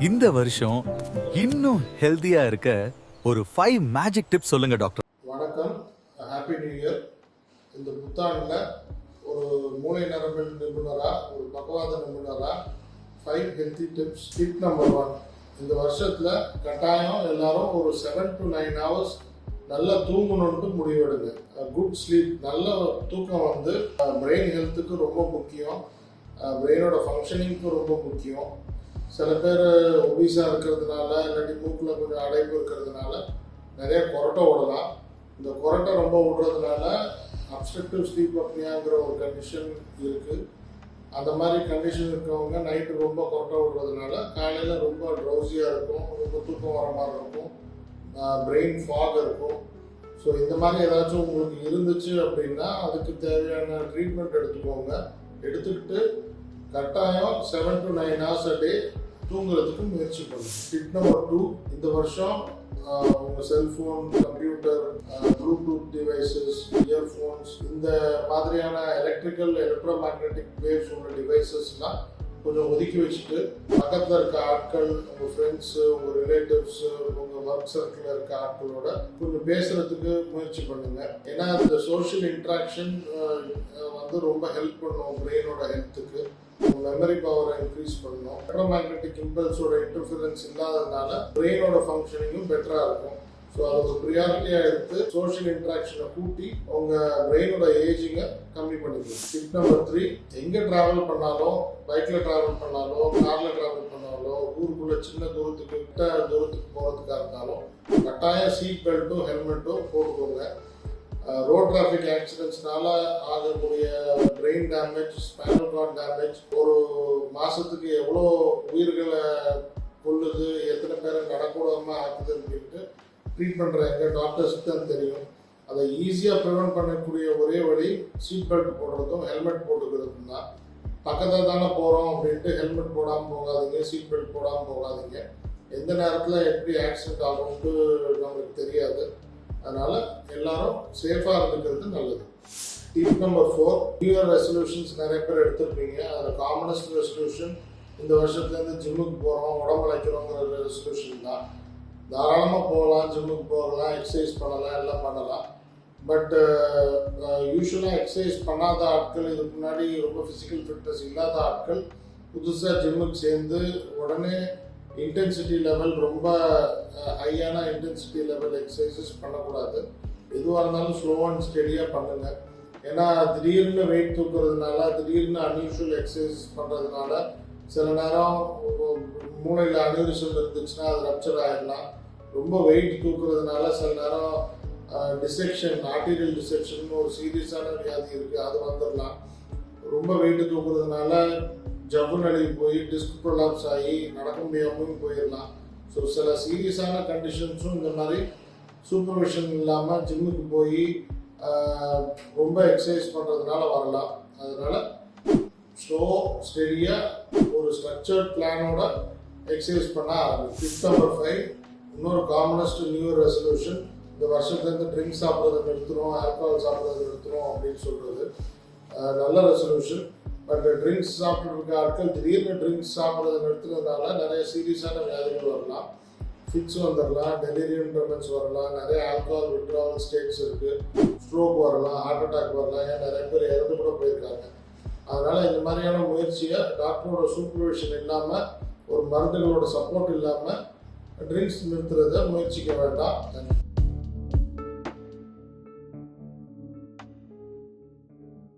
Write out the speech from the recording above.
இந்த வருஷம் இன்னும் ஹெல்தியா இருக்க ஒரு 5 மேஜிக் டிப்ஸ் சொல்லுங்க டாக்டர். வணக்கம், ஹாப்பி நியூ இயர். இந்த புத்தாண்டில் ஒரு மூளை நரம்பியல் நிபுணராக, ஒரு பக்கவாத நிபுணராக 5 ஹெல்த்தி டிப்ஸ். டிப் நம்பர் 1, இந்த வருஷத்தில் கட்டாயம் எல்லாரும் ஒரு 7 to 9 hours நல்லா தூங்கணுன்ட்டு முடிவெடுங்க. குட் ஸ்லீப், நல்ல தூக்கம் வந்து பிரெயின் ஹெல்த்துக்கு ரொம்ப முக்கியம், பிரெயினோட ஃபங்க்ஷனிங்க்கு ரொம்ப முக்கியம். சில பேர் ஒபிஸாக இருக்கிறதுனால இல்லாட்டி மூக்கில் கொஞ்சம் அடைப்பு இருக்கிறதுனால நிறைய கொரட்டை விடலாம். இந்த கொரட்டை ரொம்ப விடுறதுனால அப்ஸ்ட்ரக்டிவ் ஸ்லீப் அப்னியாங்கிற ஒரு கண்டிஷன் இருக்குது. அந்த மாதிரி கண்டிஷன் இருக்கவங்க நைட்டு ரொம்ப கொரட்டை விடுறதுனால காலையில் ரொம்ப ட்ரௌசியாக இருக்கும், ரொம்ப தூக்கம் வர மாதிரி இருக்கும், பிரெயின் ஃபாக் இருக்கும். ஸோ இந்த மாதிரி ஏதாச்சும் உங்களுக்கு இருந்துச்சு அப்படின்னா அதுக்கு தேவையான ட்ரீட்மெண்ட் எடுத்துக்கோங்க. எடுத்துக்கிட்டு கட்டாயம் 7 to 9 hours a day தூங்குறதுக்கு முயற்சி பண்ணுங்க. டிப் நம்பர் 2, இந்த வருஷம் உங்கள் cellphone, computer, Bluetooth devices, earphones, இந்த மாதிரியான எலக்ட்ரோ மேக்னெட்டிக் வேவ்ஸ் உள்ள டிவைசஸ்லாம் கொஞ்சம் ஒதுக்கி வச்சுட்டு பக்கத்தில் இருக்க ஆட்கள், உங்கள் ஃப்ரெண்ட்ஸு, உங்கள் ரிலேட்டிவ்ஸு, உங்கள் ஒர்க் சர்க்கிளில் இருக்க ஆட்களோட கொஞ்சம் பேசுகிறதுக்கு முயற்சி பண்ணுங்கள். ஏன்னா இந்த சோஷியல் இன்ட்ராக்ஷன் வந்து ரொம்ப ஹெல்ப் பண்ணும் பிரெயினோட ஹெல்த்துக்கு. மெமரி பவரை இன்க்ரீஸ் பண்ணணும். எலக்ட்ரோ மேக்னெட்டிக் இம்பல்ஸோட இன்டர்ஃபியரன்ஸ் இல்லாததுனால பிரெயினோட ஃபங்க்ஷனிங்கும் பெட்டராக இருக்கும். ஸோ அதை ஒரு ப்ரியாரிட்டியாக எடுத்து சோஷியல் இன்ட்ராக்ஷனை கூட்டி உங்கள் பிரெயினோட ஏஜிங்கை கம்மி பண்ணிக்கணும். டிப் நம்பர் 3, எங்கே ட்ராவல் பண்ணாலும், பைக்கில் ட்ராவல் பண்ணாலோ, காரில் ட்ராவல் பண்ணாலோ, ஊருக்குள்ளே சின்ன தூரத்துக்கு தூரத்துக்கு போகிறதுக்காக இருந்தாலும் கட்டாயம் சீட் பெல்ட்டும் ஹெல்மெட்டும் போட்டுக்கோங்க. ரோட் டிராஃபிக் ஆக்சிடென்ட்ஸ்னால ஆகக்கூடிய brain damage, spinal card damage ஒரு மாதத்துக்கு எவ்வளோ உயிர்களை கொள்ளுது, எத்தனை பேரை நடக்கூடாமல் ஆக்குது அப்படின்ட்டு ட்ரீட் பண்ணுற எங்கள் டாக்டர்ஸ்க்கு தான் தெரியும். அதை ஈஸியாக ப்ரிவென்ட் பண்ணக்கூடிய ஒரே வழி சீட் பெல்ட் போடுறதும் ஹெல்மெட் போட்டுக்கிறதும் தான். பக்கத்தில் தானே போகிறோம் அப்படின்ட்டு ஹெல்மெட் போடாமல் போகாதீங்க, சீட் பெல்ட் போடாமல் போகாதீங்க. எந்த நேரத்தில் எப்படி ஆக்சிடென்ட் ஆகும்ட்டு நம்மளுக்கு தெரியாது. அதனால் எல்லாரும் சேஃபாக இருந்துக்கிறது நல்லது. Tip number 4, new year resolutions நிறைய பேர் எடுத்துருப்பீங்க. அதில் காமனஸ்ட் ரெசல்யூஷன் இந்த வருஷத்துலேருந்து ஜிம்முக்கு போகிறோம், உடம்பு அழைக்கிறோங்கிற ரெசல்யூஷன் தான். தாராளமாக போகலாம், ஜிம்முக்கு போகலாம், எக்ஸசைஸ் பண்ணலாம், எல்லாம் பண்ணலாம். பட் யூஸ்வலாக எக்ஸசைஸ் பண்ணாத ஆட்கள், இதுக்கு முன்னாடி ரொம்ப ஃபிசிக்கல் ஃபிட்னஸ் இல்லாத ஆட்கள் புதுசாக ஜிம்முக்கு சேர்ந்து உடனே இன்டென்சிட்டி லெவல், ரொம்ப ஹையான இன்டென்சிட்டி லெவல் எக்ஸசைசஸ் பண்ணக்கூடாது. எதுவாக இருந்தாலும் ஸ்லோ அண்ட் ஸ்டெடியாக பண்ணுங்கள். ஏன்னா திடீர்னு வெயிட் தூக்குறதுனால, திடீர்னு அன்யூஷுவல் எக்ஸசைஸ் பண்ணுறதுனால சில நேரம் மூளையில் அனியூரிசம் இருந்துச்சுன்னா அது ரப்சர் ஆகிடலாம். ரொம்ப வெயிட் தூக்குறதுனால சில நேரம் டிசெக்ஷன், ஆர்டீரியல் டிசெக்ஷன் ஒரு சீரியஸான வியாதி இருக்குது, அது வந்துடலாம். ரொம்ப வெயிட்டு தூக்குறதுனால ஜவ்வு நழுவி போய் டிஸ்க் ப்ரொலாப்ஸ் ஆகி நடக்க முடியாமல் போயிடலாம். ஸோ சில சீரியஸான கண்டிஷன்ஸும் இந்த மாதிரி சூப்பர்விஷன் இல்லாமல் ஜிம்முக்கு போய் ரொம்ப எக்ஸசைஸ் பண்ணுறதுனால வரலாம். அதனால் ஸ்லோ ஸ்டெடியாக ஒரு ஸ்ட்ரக்சர்ட் பிளானோட எக்ஸசைஸ் பண்ண ஆரம்பிக்கும். டிப் நம்பர் 5, இன்னொரு காமனஸ்ட் நியூ இயர் ரெசல்யூஷன், இந்த வருஷத்துலேருந்து ட்ரிங்க்ஸ் சாப்பிட்றதை நிறுத்துகிறோம், ஆல்கஹால் சாப்பிட்றதை நிறுத்துகிறோம் அப்படின்னு சொல்கிறது நல்ல ரெசல்யூஷன். பட் ட்ரிங்க்ஸ் சாப்பிட்டு இருக்க ஆட்கள் திடீர்னு ட்ரிங்க்ஸ் சாப்பிட்றதை நிறுத்துறதுனால நிறைய சீரியஸான வியாதிகள் வரலாம். ஃபிட்ஸ் வந்துடலாம், டெலிரியம் ட்ரெமன்ஸ் வரலாம், நிறைய ஆல்கஹால் விட்ராவல் ஸ்டேட்ஸ் இருக்குது, ஸ்ட்ரோக் வரலாம், ஹார்ட் அட்டாக் வரலாம், ஏன் நிறைய பேர் இறந்து கூட போயிருக்காங்க. அதனால் இந்த மாதிரியான முயற்சியை டாக்டரோட சூப்பர்விஷன் இல்லாமல், ஒரு மருந்துகளோட சப்போர்ட் இல்லாமல் ட்ரிங்க்ஸ் நிறுத்துறதை முயற்சிக்க வேண்டாம்.